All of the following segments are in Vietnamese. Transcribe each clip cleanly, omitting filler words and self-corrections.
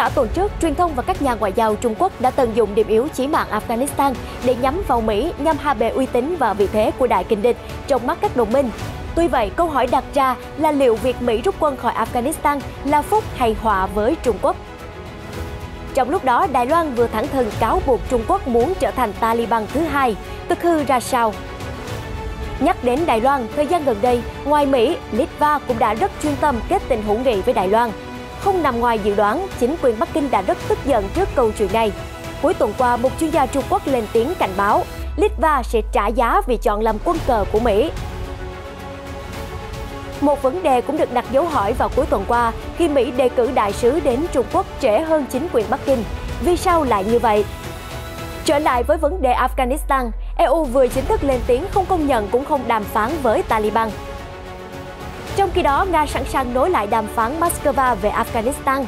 cả tuần trước, truyền thông và các nhà ngoại giao Trung Quốc đã tận dụng điểm yếu chí mạng Afghanistan để nhắm vào Mỹ, nhằm hạ bệ uy tín và vị thế của đại kình địch trong mắt các đồng minh. Tuy vậy, câu hỏi đặt ra là liệu việc Mỹ rút quân khỏi Afghanistan là phúc hay họa với Trung Quốc? Trong lúc đó, Đài Loan vừa thẳng thừng cáo buộc Trung Quốc muốn trở thành Taliban thứ hai, tức hư ra sao? Nhắc đến Đài Loan, thời gian gần đây, ngoài Mỹ, Litva cũng đã rất chuyên tâm kết tình hữu nghị với Đài Loan. Không nằm ngoài dự đoán, chính quyền Bắc Kinh đã rất tức giận trước câu chuyện này. Cuối tuần qua, một chuyên gia Trung Quốc lên tiếng cảnh báo Litva sẽ trả giá vì chọn làm quân cờ của Mỹ. Một vấn đề cũng được đặt dấu hỏi vào cuối tuần qua khi Mỹ đề cử đại sứ đến Trung Quốc trễ hơn chính quyền Bắc Kinh. Vì sao lại như vậy? Trở lại với vấn đề Afghanistan, EU vừa chính thức lên tiếng không công nhận cũng không đàm phán với Taliban. Trong khi đó, Nga sẵn sàng nối lại đàm phán Moscow về Afghanistan.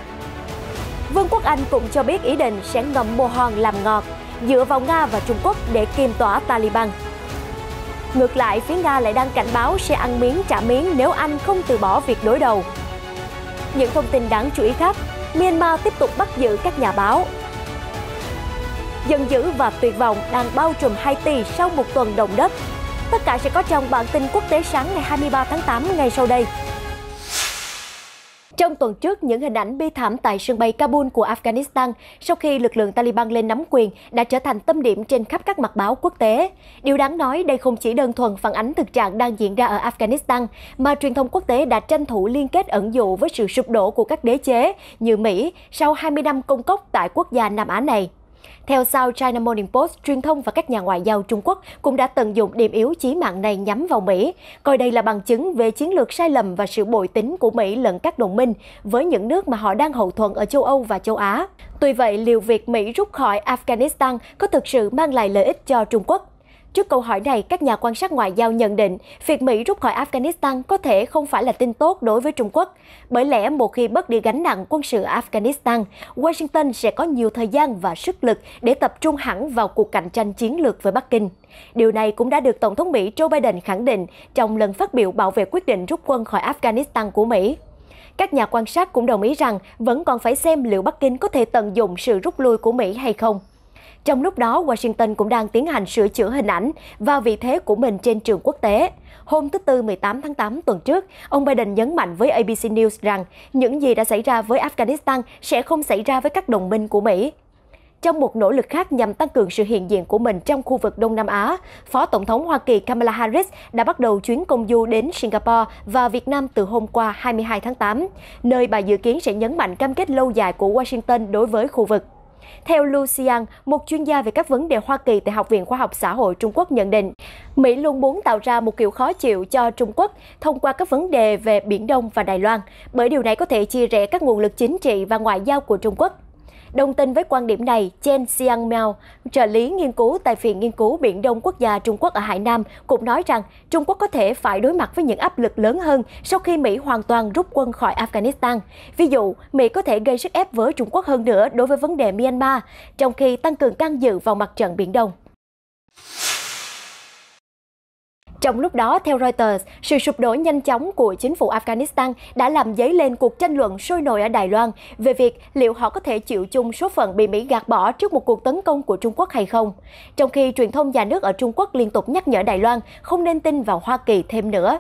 Vương quốc Anh cũng cho biết ý định sẽ ngậm bồ hòn làm ngọt, dựa vào Nga và Trung Quốc để kiềm tỏa Taliban. Ngược lại, phía Nga lại đang cảnh báo sẽ ăn miếng trả miếng nếu Anh không từ bỏ việc đối đầu. Những thông tin đáng chú ý khác, Myanmar tiếp tục bắt giữ các nhà báo. Giận dữ và tuyệt vọng đang bao trùm Haiti sau một tuần động đất. Tất cả sẽ có trong bản tin quốc tế sáng ngày 23 tháng 8 ngay sau đây. Trong tuần trước, những hình ảnh bi thảm tại sân bay Kabul của Afghanistan sau khi lực lượng Taliban lên nắm quyền đã trở thành tâm điểm trên khắp các mặt báo quốc tế. Điều đáng nói, đây không chỉ đơn thuần phản ánh thực trạng đang diễn ra ở Afghanistan, mà truyền thông quốc tế đã tranh thủ liên kết ẩn dụ với sự sụp đổ của các đế chế như Mỹ sau 20 năm công cốc tại quốc gia Nam Á này. Theo South China Morning Post, truyền thông và các nhà ngoại giao Trung Quốc cũng đã tận dụng điểm yếu chí mạng này nhắm vào Mỹ, coi đây là bằng chứng về chiến lược sai lầm và sự bội tín của Mỹ lẫn các đồng minh với những nước mà họ đang hậu thuẫn ở châu Âu và châu Á. Tuy vậy, liệu việc Mỹ rút khỏi Afghanistan có thực sự mang lại lợi ích cho Trung Quốc? Trước câu hỏi này, các nhà quan sát ngoại giao nhận định việc Mỹ rút khỏi Afghanistan có thể không phải là tin tốt đối với Trung Quốc. Bởi lẽ một khi bớt đi gánh nặng quân sự Afghanistan, Washington sẽ có nhiều thời gian và sức lực để tập trung hẳn vào cuộc cạnh tranh chiến lược với Bắc Kinh. Điều này cũng đã được Tổng thống Mỹ Joe Biden khẳng định trong lần phát biểu bảo vệ quyết định rút quân khỏi Afghanistan của Mỹ. Các nhà quan sát cũng đồng ý rằng vẫn còn phải xem liệu Bắc Kinh có thể tận dụng sự rút lui của Mỹ hay không. Trong lúc đó, Washington cũng đang tiến hành sửa chữa hình ảnh và vị thế của mình trên trường quốc tế. Hôm thứ Tư 18 tháng 8 tuần trước, ông Biden nhấn mạnh với ABC News rằng những gì đã xảy ra với Afghanistan sẽ không xảy ra với các đồng minh của Mỹ. Trong một nỗ lực khác nhằm tăng cường sự hiện diện của mình trong khu vực Đông Nam Á, Phó Tổng thống Hoa Kỳ Kamala Harris đã bắt đầu chuyến công du đến Singapore và Việt Nam từ hôm qua 22 tháng 8, nơi bà dự kiến sẽ nhấn mạnh cam kết lâu dài của Washington đối với khu vực. Theo Lu Xiang, một chuyên gia về các vấn đề Hoa Kỳ tại Học viện Khoa học Xã hội Trung Quốc nhận định, Mỹ luôn muốn tạo ra một kiểu khó chịu cho Trung Quốc thông qua các vấn đề về Biển Đông và Đài Loan, bởi điều này có thể chia rẽ các nguồn lực chính trị và ngoại giao của Trung Quốc. Đồng tình với quan điểm này, Chen Xiangmiao, trợ lý nghiên cứu tại Viện Nghiên cứu Biển Đông Quốc gia Trung Quốc ở Hải Nam, cũng nói rằng Trung Quốc có thể phải đối mặt với những áp lực lớn hơn sau khi Mỹ hoàn toàn rút quân khỏi Afghanistan. Ví dụ, Mỹ có thể gây sức ép với Trung Quốc hơn nữa đối với vấn đề Myanmar, trong khi tăng cường can dự vào mặt trận Biển Đông. Trong lúc đó, theo Reuters, sự sụp đổ nhanh chóng của chính phủ Afghanistan đã làm dấy lên cuộc tranh luận sôi nổi ở Đài Loan về việc liệu họ có thể chịu chung số phận bị Mỹ gạt bỏ trước một cuộc tấn công của Trung Quốc hay không. Trong khi truyền thông nhà nước ở Trung Quốc liên tục nhắc nhở Đài Loan không nên tin vào Hoa Kỳ thêm nữa.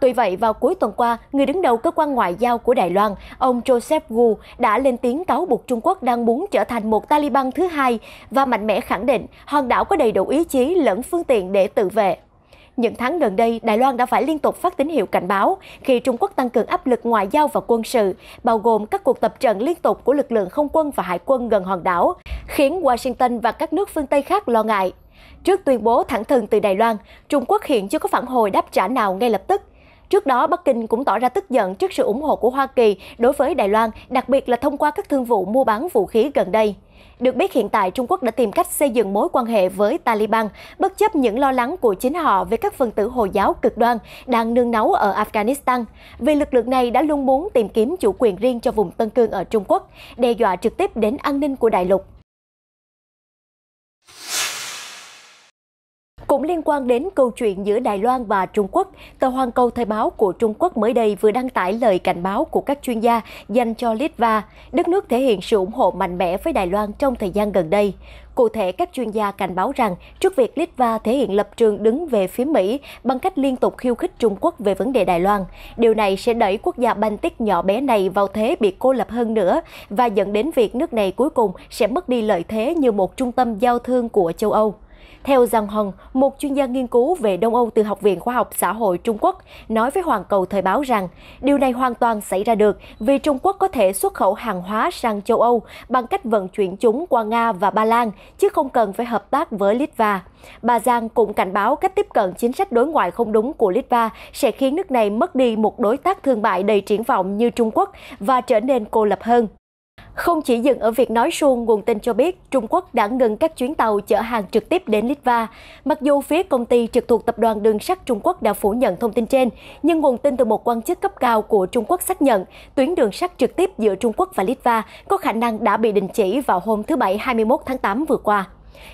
Tuy vậy, vào cuối tuần qua, người đứng đầu cơ quan ngoại giao của Đài Loan, ông Joseph Wu, đã lên tiếng cáo buộc Trung Quốc đang muốn trở thành một Taliban thứ hai và mạnh mẽ khẳng định hòn đảo có đầy đủ ý chí lẫn phương tiện để tự vệ. Những tháng gần đây, Đài Loan đã phải liên tục phát tín hiệu cảnh báo khi Trung Quốc tăng cường áp lực ngoại giao và quân sự, bao gồm các cuộc tập trận liên tục của lực lượng không quân và hải quân gần hòn đảo, khiến Washington và các nước phương Tây khác lo ngại. Trước tuyên bố thẳng thừng từ Đài Loan, Trung Quốc hiện chưa có phản hồi đáp trả nào ngay lập tức. Trước đó, Bắc Kinh cũng tỏ ra tức giận trước sự ủng hộ của Hoa Kỳ đối với Đài Loan, đặc biệt là thông qua các thương vụ mua bán vũ khí gần đây. Được biết hiện tại Trung Quốc đã tìm cách xây dựng mối quan hệ với Taliban, bất chấp những lo lắng của chính họ về các phần tử Hồi giáo cực đoan đang nương náu ở Afghanistan, vì lực lượng này đã luôn muốn tìm kiếm chủ quyền riêng cho vùng Tân Cương ở Trung Quốc, đe dọa trực tiếp đến an ninh của đại lục. Cũng liên quan đến câu chuyện giữa Đài Loan và Trung Quốc, tờ Hoàn Cầu Thời báo của Trung Quốc mới đây vừa đăng tải lời cảnh báo của các chuyên gia dành cho Litva, đất nước thể hiện sự ủng hộ mạnh mẽ với Đài Loan trong thời gian gần đây. Cụ thể, các chuyên gia cảnh báo rằng trước việc Litva thể hiện lập trường đứng về phía Mỹ bằng cách liên tục khiêu khích Trung Quốc về vấn đề Đài Loan, điều này sẽ đẩy quốc gia Baltic nhỏ bé này vào thế bị cô lập hơn nữa và dẫn đến việc nước này cuối cùng sẽ mất đi lợi thế như một trung tâm giao thương của châu Âu. Theo Giang Hong, một chuyên gia nghiên cứu về Đông Âu từ Học viện Khoa học Xã hội Trung Quốc, nói với Hoàn Cầu Thời báo rằng điều này hoàn toàn xảy ra được vì Trung Quốc có thể xuất khẩu hàng hóa sang châu Âu bằng cách vận chuyển chúng qua Nga và Ba Lan, chứ không cần phải hợp tác với Litva. Bà Giang cũng cảnh báo cách tiếp cận chính sách đối ngoại không đúng của Litva sẽ khiến nước này mất đi một đối tác thương mại đầy triển vọng như Trung Quốc và trở nên cô lập hơn. Không chỉ dừng ở việc nói suông, nguồn tin cho biết Trung Quốc đã ngừng các chuyến tàu chở hàng trực tiếp đến Litva. Mặc dù phía công ty trực thuộc Tập đoàn Đường sắt Trung Quốc đã phủ nhận thông tin trên, nhưng nguồn tin từ một quan chức cấp cao của Trung Quốc xác nhận tuyến đường sắt trực tiếp giữa Trung Quốc và Litva có khả năng đã bị đình chỉ vào hôm thứ Bảy 21 tháng 8 vừa qua.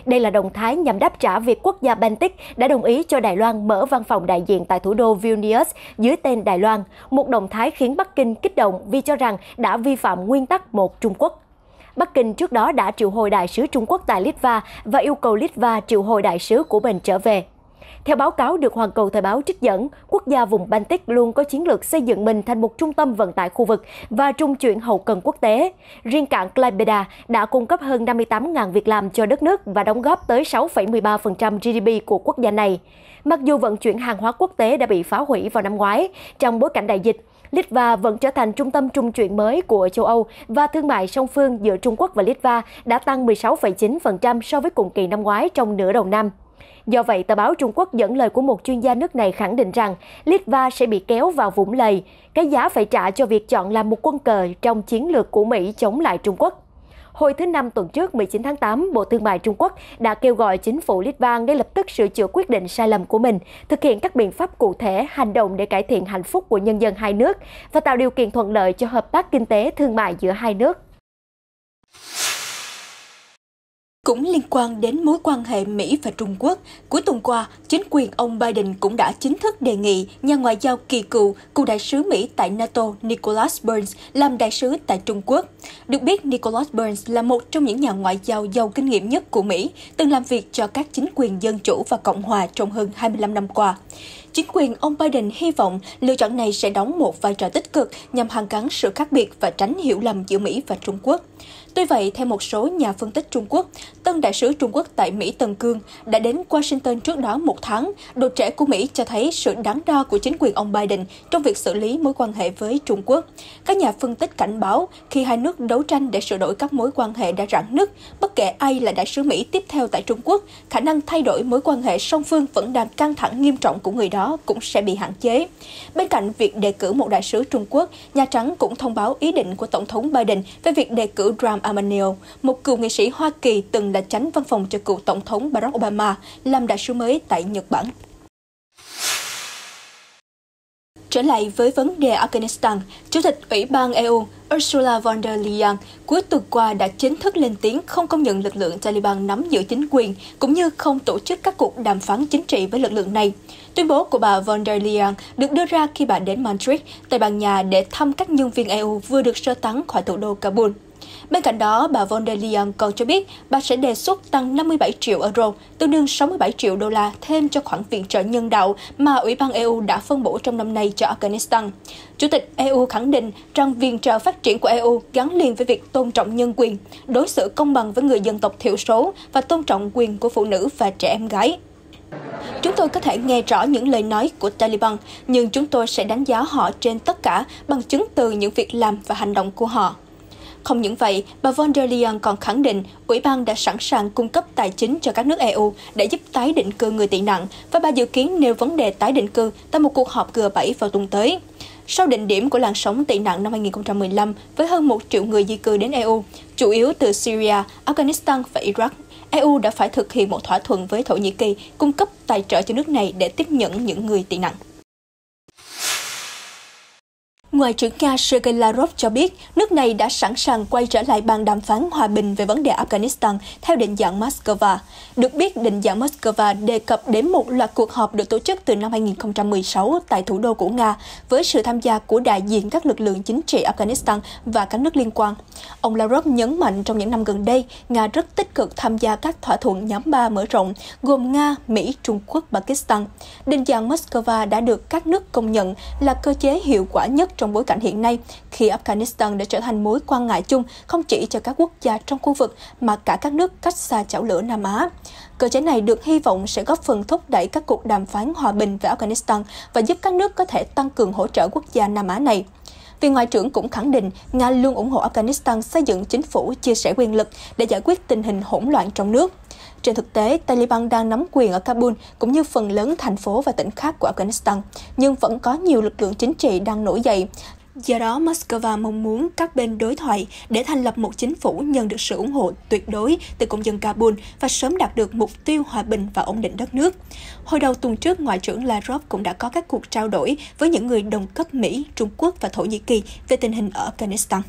Đây là động thái nhằm đáp trả việc quốc gia Baltic đã đồng ý cho Đài Loan mở văn phòng đại diện tại thủ đô Vilnius dưới tên Đài Loan, một động thái khiến Bắc Kinh kích động vì cho rằng đã vi phạm nguyên tắc một Trung Quốc. Bắc Kinh trước đó đã triệu hồi đại sứ Trung Quốc tại Litva và yêu cầu Litva triệu hồi đại sứ của mình trở về. Theo báo cáo được Hoàn Cầu Thời báo trích dẫn, quốc gia vùng Baltic luôn có chiến lược xây dựng mình thành một trung tâm vận tải khu vực và trung chuyển hậu cần quốc tế. Riêng cảng Klaipėda đã cung cấp hơn 58.000 việc làm cho đất nước và đóng góp tới 6,13% GDP của quốc gia này. Mặc dù vận chuyển hàng hóa quốc tế đã bị phá hủy vào năm ngoái, trong bối cảnh đại dịch, Litva vẫn trở thành trung tâm trung chuyển mới của châu Âu và thương mại song phương giữa Trung Quốc và Litva đã tăng 16,9% so với cùng kỳ năm ngoái trong nửa đầu năm. Do vậy, tờ báo Trung Quốc dẫn lời của một chuyên gia nước này khẳng định rằng Litva sẽ bị kéo vào vũng lầy, cái giá phải trả cho việc chọn làm một quân cờ trong chiến lược của Mỹ chống lại Trung Quốc. Hồi thứ Năm tuần trước, 19 tháng 8, Bộ Thương mại Trung Quốc đã kêu gọi chính phủ Litva ngay lập tức sửa chữa quyết định sai lầm của mình, thực hiện các biện pháp cụ thể, hành động để cải thiện hạnh phúc của nhân dân hai nước và tạo điều kiện thuận lợi cho hợp tác kinh tế thương mại giữa hai nước. Cũng liên quan đến mối quan hệ Mỹ và Trung Quốc, cuối tuần qua, chính quyền ông Biden cũng đã chính thức đề nghị nhà ngoại giao kỳ cựu, cựu đại sứ Mỹ tại NATO Nicholas Burns làm đại sứ tại Trung Quốc. Được biết, Nicholas Burns là một trong những nhà ngoại giao giàu kinh nghiệm nhất của Mỹ, từng làm việc cho các chính quyền dân chủ và cộng hòa trong hơn 25 năm qua. Chính quyền ông Biden hy vọng lựa chọn này sẽ đóng một vai trò tích cực nhằm hàn gắn sự khác biệt và tránh hiểu lầm giữa Mỹ và Trung Quốc. Tuy vậy, theo một số nhà phân tích Trung Quốc, tân đại sứ Trung Quốc tại Mỹ Tân Cương đã đến Washington trước đó một tháng. Độ trễ của Mỹ cho thấy sự đắn đo của chính quyền ông Biden trong việc xử lý mối quan hệ với Trung Quốc. Các nhà phân tích cảnh báo khi hai nước đấu tranh để sửa đổi các mối quan hệ đã rạn nứt, bất kể ai là đại sứ Mỹ tiếp theo tại Trung Quốc, khả năng thay đổi mối quan hệ song phương vẫn đang căng thẳng nghiêm trọng của người đó cũng sẽ bị hạn chế. Bên cạnh việc đề cử một đại sứ Trung Quốc, Nhà Trắng cũng thông báo ý định của Tổng thống Biden về việc đề cử Rahm Emanuel, một cựu nghị sĩ Hoa Kỳ từng là chánh văn phòng cho cựu Tổng thống Barack Obama, làm đại sứ mới tại Nhật Bản. Trở lại với vấn đề Afghanistan, Chủ tịch Ủy ban EU Ursula von der Leyen cuối tuần qua đã chính thức lên tiếng không công nhận lực lượng Taliban nắm giữ chính quyền, cũng như không tổ chức các cuộc đàm phán chính trị với lực lượng này. Tuyên bố của bà von der Leyen được đưa ra khi bà đến Madrid, Tây Ban Nha để thăm các nhân viên EU vừa được sơ tán khỏi thủ đô Kabul. Bên cạnh đó, bà von der Leyen còn cho biết bà sẽ đề xuất tăng 57 triệu euro, tương đương 67 triệu đô la thêm cho khoản viện trợ nhân đạo mà Ủy ban EU đã phân bổ trong năm nay cho Afghanistan. Chủ tịch EU khẳng định rằng viện trợ phát triển của EU gắn liền với việc tôn trọng nhân quyền, đối xử công bằng với người dân tộc thiểu số và tôn trọng quyền của phụ nữ và trẻ em gái. Chúng tôi có thể nghe rõ những lời nói của Taliban, nhưng chúng tôi sẽ đánh giá họ trên tất cả bằng chứng từ những việc làm và hành động của họ. Không những vậy, bà von der Leyen còn khẳng định Ủy ban đã sẵn sàng cung cấp tài chính cho các nước EU để giúp tái định cư người tị nạn và bà dự kiến nêu vấn đề tái định cư tại một cuộc họp G7 vào tuần tới. Sau đỉnh điểm của làn sóng tị nạn năm 2015 với hơn 1 triệu người di cư đến EU, chủ yếu từ Syria, Afghanistan và Iraq, EU đã phải thực hiện một thỏa thuận với Thổ Nhĩ Kỳ cung cấp tài trợ cho nước này để tiếp nhận những người tị nạn. Ngoại trưởng Nga Sergei Lavrov cho biết nước này đã sẵn sàng quay trở lại bàn đàm phán hòa bình về vấn đề Afghanistan theo định dạng Moscow. Được biết, định dạng Moscow đề cập đến một loạt cuộc họp được tổ chức từ năm 2016 tại thủ đô của Nga với sự tham gia của đại diện các lực lượng chính trị Afghanistan và các nước liên quan. Ông Lavrov nhấn mạnh trong những năm gần đây, Nga rất tích cực tham gia các thỏa thuận nhóm 3 mở rộng gồm Nga, Mỹ, Trung Quốc, Pakistan. Định dạng Moscow đã được các nước công nhận là cơ chế hiệu quả nhất trong bối cảnh hiện nay, khi Afghanistan đã trở thành mối quan ngại chung không chỉ cho các quốc gia trong khu vực mà cả các nước cách xa chảo lửa Nam Á. Cơ chế này được hy vọng sẽ góp phần thúc đẩy các cuộc đàm phán hòa bình về Afghanistan và giúp các nước có thể tăng cường hỗ trợ quốc gia Nam Á này. Vị Ngoại trưởng cũng khẳng định Nga luôn ủng hộ Afghanistan xây dựng chính phủ chia sẻ quyền lực để giải quyết tình hình hỗn loạn trong nước. Trên thực tế, Taliban đang nắm quyền ở Kabul cũng như phần lớn thành phố và tỉnh khác của Afghanistan, nhưng vẫn có nhiều lực lượng chính trị đang nổi dậy. Do đó, Moscow mong muốn các bên đối thoại để thành lập một chính phủ nhận được sự ủng hộ tuyệt đối từ công dân Kabul và sớm đạt được mục tiêu hòa bình và ổn định đất nước. Hồi đầu tuần trước, Ngoại trưởng Lavrov cũng đã có các cuộc trao đổi với những người đồng cấp Mỹ, Trung Quốc và Thổ Nhĩ Kỳ về tình hình ở Afghanistan.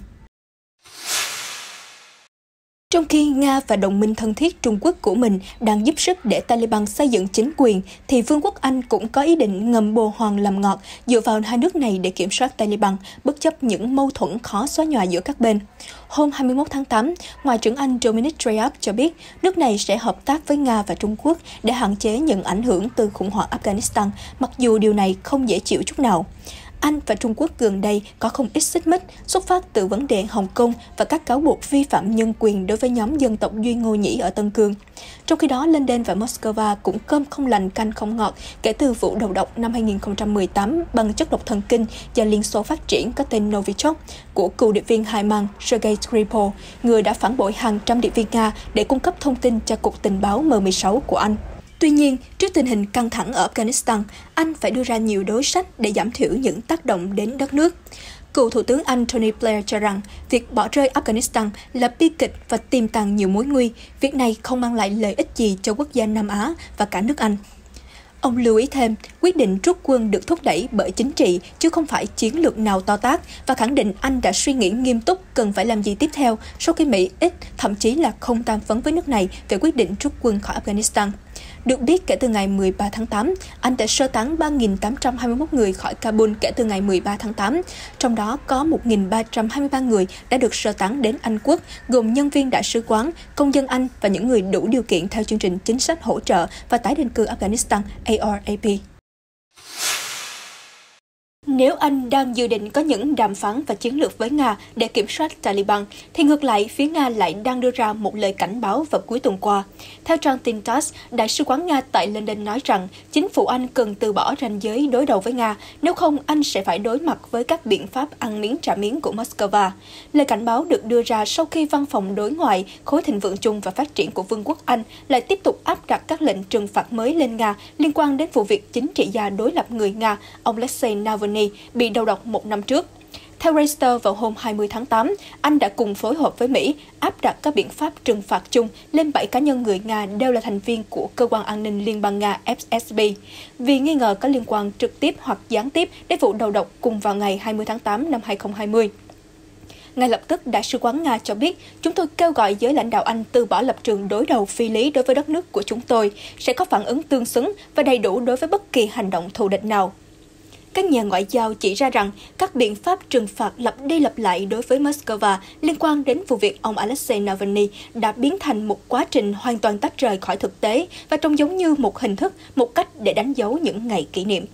Trong khi Nga và đồng minh thân thiết Trung Quốc của mình đang giúp sức để Taliban xây dựng chính quyền, thì Vương quốc Anh cũng có ý định ngầm bồ hòn làm ngọt dựa vào hai nước này để kiểm soát Taliban, bất chấp những mâu thuẫn khó xóa nhòa giữa các bên. Hôm 21 tháng 8, Ngoại trưởng Anh Dominic Raab cho biết nước này sẽ hợp tác với Nga và Trung Quốc để hạn chế những ảnh hưởng từ khủng hoảng Afghanistan, mặc dù điều này không dễ chịu chút nào. Anh và Trung Quốc gần đây có không ít xích mích xuất phát từ vấn đề Hồng Kông và các cáo buộc vi phạm nhân quyền đối với nhóm dân tộc Duy Ngô Nhĩ ở Tân Cương. Trong khi đó, London và Moscow cũng cơm không lành canh không ngọt kể từ vụ đầu độc năm 2018 bằng chất độc thần kinh do Liên Xô phát triển có tên Novichok của cựu điệp viên Hai Mang Sergei Skripal, người đã phản bội hàng trăm điệp viên Nga để cung cấp thông tin cho Cục Tình báo M16 của Anh. Tuy nhiên, trước tình hình căng thẳng ở Afghanistan, Anh phải đưa ra nhiều đối sách để giảm thiểu những tác động đến đất nước. Cựu Thủ tướng Anh Tony Blair cho rằng việc bỏ rơi Afghanistan là bi kịch và tiềm tàng nhiều mối nguy. Việc này không mang lại lợi ích gì cho quốc gia Nam Á và cả nước Anh. Ông lưu ý thêm, quyết định rút quân được thúc đẩy bởi chính trị chứ không phải chiến lược nào to tát, và khẳng định Anh đã suy nghĩ nghiêm túc cần phải làm gì tiếp theo sau khi Mỹ ít, thậm chí là không tam vấn với nước này về quyết định rút quân khỏi Afghanistan. Được biết, kể từ ngày 13 tháng 8, Anh đã sơ tán 3.821 người khỏi Kabul kể từ ngày 13 tháng 8. Trong đó có 1.323 người đã được sơ tán đến Anh Quốc, gồm nhân viên đại sứ quán, công dân Anh và những người đủ điều kiện theo chương trình chính sách hỗ trợ và tái định cư Afghanistan ARAP. Nếu Anh đang dự định có những đàm phán và chiến lược với Nga để kiểm soát Taliban, thì ngược lại, phía Nga lại đang đưa ra một lời cảnh báo vào cuối tuần qua. Theo trang tin TASS, Đại sứ quán Nga tại London nói rằng chính phủ Anh cần từ bỏ ranh giới đối đầu với Nga, nếu không Anh sẽ phải đối mặt với các biện pháp ăn miếng trả miếng của Moscow. Lời cảnh báo được đưa ra sau khi Văn phòng Đối ngoại, Khối thịnh vượng chung và phát triển của Vương quốc Anh lại tiếp tục áp đặt các lệnh trừng phạt mới lên Nga liên quan đến vụ việc chính trị gia đối lập người Nga, ông Alexei Navalny, bị đầu độc một năm trước. Theo Reuters, vào hôm 20 tháng 8, Anh đã cùng phối hợp với Mỹ áp đặt các biện pháp trừng phạt chung lên 7 cá nhân người Nga đều là thành viên của Cơ quan An ninh Liên bang Nga FSB vì nghi ngờ có liên quan trực tiếp hoặc gián tiếp đến vụ đầu độc cùng vào ngày 20 tháng 8 năm 2020. Ngay lập tức, Đại sứ quán Nga cho biết, chúng tôi kêu gọi giới lãnh đạo Anh từ bỏ lập trường đối đầu phi lý đối với đất nước của chúng tôi, sẽ có phản ứng tương xứng và đầy đủ đối với bất kỳ hành động thù địch nào. Các nhà ngoại giao chỉ ra rằng các biện pháp trừng phạt lặp đi lặp lại đối với Moscow liên quan đến vụ việc ông Alexei Navalny đã biến thành một quá trình hoàn toàn tách rời khỏi thực tế và trông giống như một hình thức, một cách để đánh dấu những ngày kỷ niệm.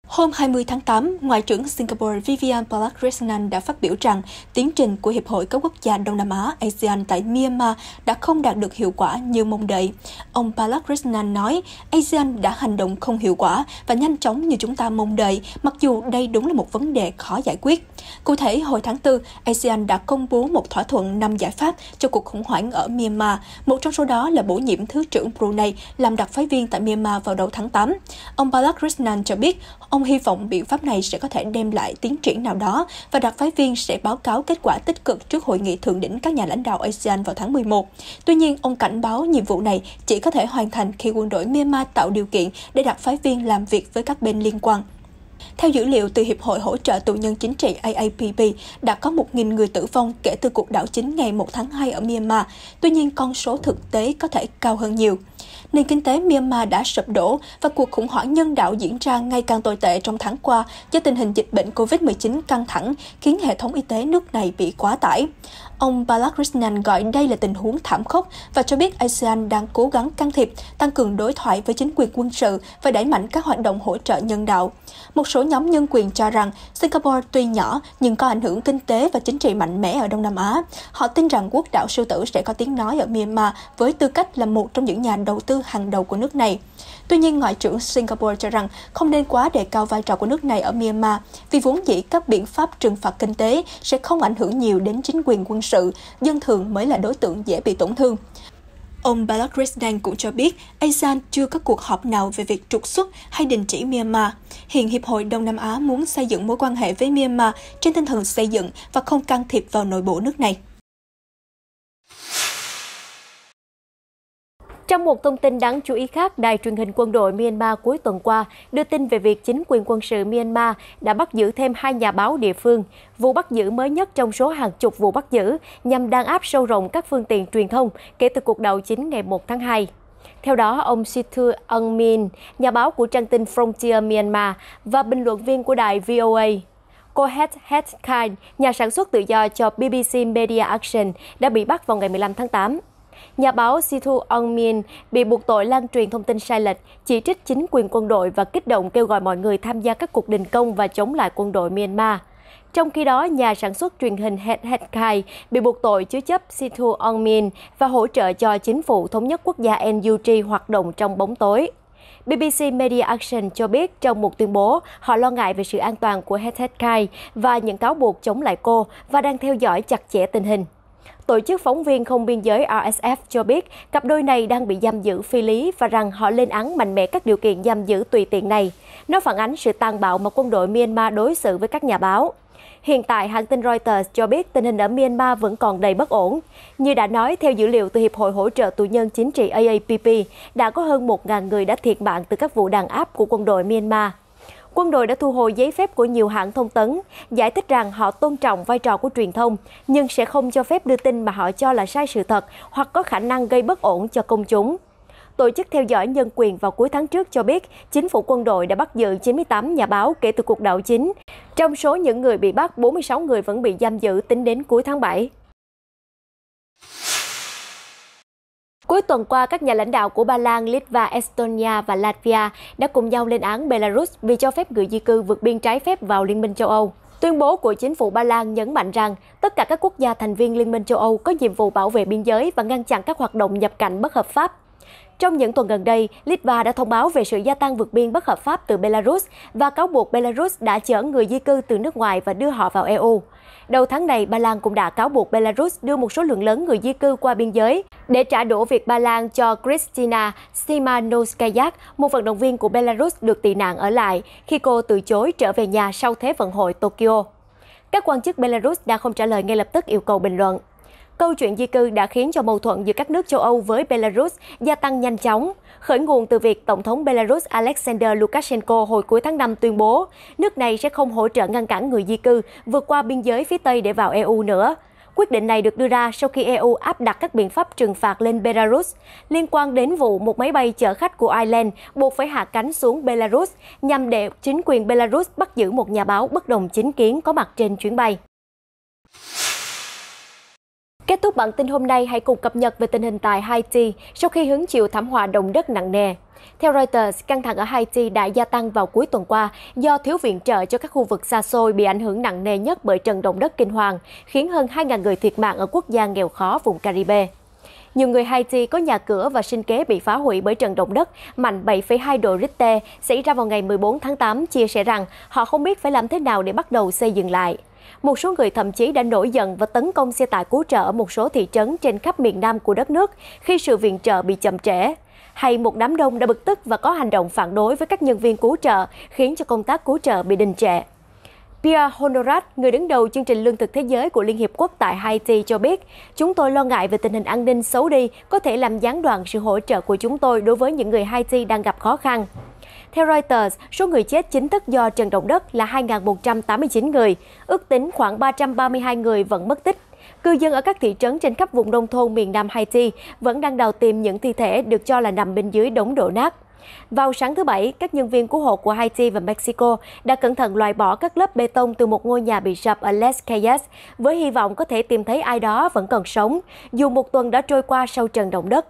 Hôm 20 tháng 8, Ngoại trưởng Singapore Vivian Balakrishnan đã phát biểu rằng tiến trình của Hiệp hội các quốc gia Đông Nam Á ASEAN tại Myanmar đã không đạt được hiệu quả như mong đợi. Ông Balakrishnan nói ASEAN đã hành động không hiệu quả và nhanh chóng như chúng ta mong đợi, mặc dù đây đúng là một vấn đề khó giải quyết. Cụ thể, hồi tháng 4, ASEAN đã công bố một thỏa thuận 5 giải pháp cho cuộc khủng hoảng ở Myanmar. Một trong số đó là bổ nhiệm Thứ trưởng Brunei làm đặc phái viên tại Myanmar vào đầu tháng 8. Ông Balakrishnan cho biết, ông Ông hy vọng biện pháp này sẽ có thể đem lại tiến triển nào đó và đặc phái viên sẽ báo cáo kết quả tích cực trước hội nghị thượng đỉnh các nhà lãnh đạo ASEAN vào tháng 11. Tuy nhiên, ông cảnh báo nhiệm vụ này chỉ có thể hoàn thành khi quân đội Myanmar tạo điều kiện để đặc phái viên làm việc với các bên liên quan. Theo dữ liệu từ Hiệp hội Hỗ trợ Tù nhân Chính trị AAPP, đã có 1.000 người tử vong kể từ cuộc đảo chính ngày 1 tháng 2 ở Myanmar. Tuy nhiên, con số thực tế có thể cao hơn nhiều. Nền kinh tế Myanmar đã sụp đổ và cuộc khủng hoảng nhân đạo diễn ra ngày càng tồi tệ trong tháng qua do tình hình dịch bệnh COVID-19 căng thẳng, khiến hệ thống y tế nước này bị quá tải. Ông Balakrishnan gọi đây là tình huống thảm khốc và cho biết ASEAN đang cố gắng can thiệp, tăng cường đối thoại với chính quyền quân sự và đẩy mạnh các hoạt động hỗ trợ nhân đạo. Một số nhóm nhân quyền cho rằng Singapore tuy nhỏ nhưng có ảnh hưởng kinh tế và chính trị mạnh mẽ ở Đông Nam Á. Họ tin rằng quốc đảo sư tử sẽ có tiếng nói ở Myanmar với tư cách là một trong những nhà đầu tư hàng đầu của nước này. Tuy nhiên, Ngoại trưởng Singapore cho rằng không nên quá đề cao vai trò của nước này ở Myanmar vì vốn dĩ các biện pháp trừng phạt kinh tế sẽ không ảnh hưởng nhiều đến chính quyền quân sự, dân thường mới là đối tượng dễ bị tổn thương. Ông Balakrishnan cũng cho biết ASEAN chưa có cuộc họp nào về việc trục xuất hay đình chỉ Myanmar. Hiện Hiệp hội Đông Nam Á muốn xây dựng mối quan hệ với Myanmar trên tinh thần xây dựng và không can thiệp vào nội bộ nước này. Trong một thông tin đáng chú ý khác, Đài truyền hình quân đội Myanmar cuối tuần qua đưa tin về việc chính quyền quân sự Myanmar đã bắt giữ thêm 2 nhà báo địa phương. Vụ bắt giữ mới nhất trong số hàng chục vụ bắt giữ nhằm đàn áp sâu rộng các phương tiện truyền thông kể từ cuộc đảo chính ngày 1 tháng 2. Theo đó, ông Situ Aung Min, nhà báo của trang tin Frontier Myanmar và bình luận viên của đài VOA, Kohet Hetkai, nhà sản xuất tự do cho BBC Media Action, đã bị bắt vào ngày 15 tháng 8. Nhà báo Situ Aung Min bị buộc tội lan truyền thông tin sai lệch, chỉ trích chính quyền quân đội và kích động kêu gọi mọi người tham gia các cuộc đình công và chống lại quân đội Myanmar. Trong khi đó, nhà sản xuất truyền hình Hetkai bị buộc tội chứa chấp Situ Aung Min và hỗ trợ cho chính phủ thống nhất quốc gia NUG hoạt động trong bóng tối. BBC Media Action cho biết trong một tuyên bố, họ lo ngại về sự an toàn của Hetkai và những cáo buộc chống lại cô và đang theo dõi chặt chẽ tình hình. Tổ chức phóng viên không biên giới RSF cho biết cặp đôi này đang bị giam giữ phi lý và rằng họ lên án mạnh mẽ các điều kiện giam giữ tùy tiện này. Nó phản ánh sự tàn bạo mà quân đội Myanmar đối xử với các nhà báo. Hiện tại, hãng tin Reuters cho biết tình hình ở Myanmar vẫn còn đầy bất ổn. Như đã nói, theo dữ liệu từ Hiệp hội Hỗ trợ Tù nhân Chính trị AAPP, đã có hơn 1.000 người đã thiệt mạng từ các vụ đàn áp của quân đội Myanmar. Quân đội đã thu hồi giấy phép của nhiều hãng thông tấn, giải thích rằng họ tôn trọng vai trò của truyền thông, nhưng sẽ không cho phép đưa tin mà họ cho là sai sự thật hoặc có khả năng gây bất ổn cho công chúng. Tổ chức theo dõi nhân quyền vào cuối tháng trước cho biết chính phủ quân đội đã bắt giữ 98 nhà báo kể từ cuộc đảo chính. Trong số những người bị bắt, 46 người vẫn bị giam giữ tính đến cuối tháng 7. Cuối tuần qua, các nhà lãnh đạo của Ba Lan, Litva, Estonia và Latvia đã cùng nhau lên án Belarus vì cho phép người di cư vượt biên trái phép vào Liên minh châu Âu. Tuyên bố của chính phủ Ba Lan nhấn mạnh rằng tất cả các quốc gia thành viên Liên minh châu Âu có nhiệm vụ bảo vệ biên giới và ngăn chặn các hoạt động nhập cảnh bất hợp pháp. Trong những tuần gần đây, Litva đã thông báo về sự gia tăng vượt biên bất hợp pháp từ Belarus và cáo buộc Belarus đã chở người di cư từ nước ngoài và đưa họ vào EU. Đầu tháng này, Ba Lan cũng đã cáo buộc Belarus đưa một số lượng lớn người di cư qua biên giới để trả đũa việc Ba Lan cho Kristina Szymanowskaja, một vận động viên của Belarus được tị nạn ở lại khi cô từ chối trở về nhà sau Thế vận hội Tokyo. Các quan chức Belarus đã không trả lời ngay lập tức yêu cầu bình luận. Câu chuyện di cư đã khiến cho mâu thuẫn giữa các nước châu Âu với Belarus gia tăng nhanh chóng, khởi nguồn từ việc Tổng thống Belarus Alexander Lukashenko hồi cuối tháng 5 tuyên bố nước này sẽ không hỗ trợ ngăn cản người di cư vượt qua biên giới phía Tây để vào EU nữa. Quyết định này được đưa ra sau khi EU áp đặt các biện pháp trừng phạt lên Belarus liên quan đến vụ một máy bay chở khách của Ireland buộc phải hạ cánh xuống Belarus nhằm để chính quyền Belarus bắt giữ một nhà báo bất đồng chính kiến có mặt trên chuyến bay. Kết thúc bản tin hôm nay, hãy cùng cập nhật về tình hình tại Haiti sau khi hứng chịu thảm họa động đất nặng nề. Theo Reuters, căng thẳng ở Haiti đã gia tăng vào cuối tuần qua do thiếu viện trợ cho các khu vực xa xôi bị ảnh hưởng nặng nề nhất bởi trận động đất kinh hoàng, khiến hơn 2.000 người thiệt mạng ở quốc gia nghèo khó vùng Caribe. Nhiều người Haiti có nhà cửa và sinh kế bị phá hủy bởi trận động đất mạnh 7,2 độ Richter xảy ra vào ngày 14 tháng 8 chia sẻ rằng họ không biết phải làm thế nào để bắt đầu xây dựng lại. Một số người thậm chí đã nổi giận và tấn công xe tải cứu trợ ở một số thị trấn trên khắp miền Nam của đất nước khi sự viện trợ bị chậm trễ. hay một đám đông đã bực tức và có hành động phản đối với các nhân viên cứu trợ, khiến cho công tác cứu trợ bị đình trệ. Pierre Honorat, người đứng đầu chương trình lương thực thế giới của Liên Hiệp Quốc tại Haiti cho biết, chúng tôi lo ngại về tình hình an ninh xấu đi có thể làm gián đoạn sự hỗ trợ của chúng tôi đối với những người Haiti đang gặp khó khăn. Theo Reuters, số người chết chính thức do trận động đất là 2.189 người, ước tính khoảng 332 người vẫn mất tích. Cư dân ở các thị trấn trên khắp vùng nông thôn miền Nam Haiti vẫn đang đào tìm những thi thể được cho là nằm bên dưới đống đổ nát. Vào sáng thứ Bảy, các nhân viên cứu hộ của Haiti và Mexico đã cẩn thận loại bỏ các lớp bê tông từ một ngôi nhà bị sập ở Les Cayes với hy vọng có thể tìm thấy ai đó vẫn còn sống, dù một tuần đã trôi qua sau trận động đất.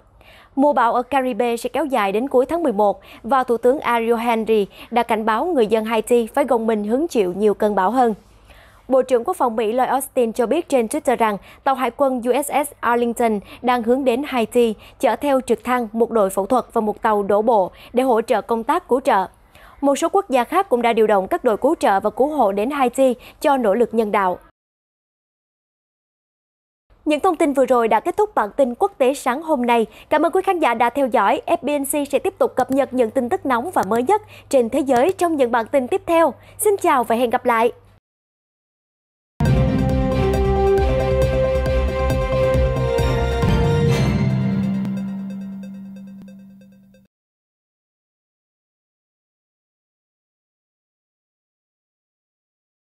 Mùa bão ở Caribe sẽ kéo dài đến cuối tháng 11 và Thủ tướng Ariel Henry đã cảnh báo người dân Haiti phải gồng mình hứng chịu nhiều cơn bão hơn. Bộ trưởng Quốc phòng Mỹ Lloyd Austin cho biết trên Twitter rằng tàu hải quân USS Arlington đang hướng đến Haiti, chở theo trực thăng, một đội phẫu thuật và một tàu đổ bộ để hỗ trợ công tác cứu trợ. Một số quốc gia khác cũng đã điều động các đội cứu trợ và cứu hộ đến Haiti cho nỗ lực nhân đạo. Những thông tin vừa rồi đã kết thúc bản tin quốc tế sáng hôm nay. Cảm ơn quý khán giả đã theo dõi. FBNC sẽ tiếp tục cập nhật những tin tức nóng và mới nhất trên thế giới trong những bản tin tiếp theo. Xin chào và hẹn gặp lại!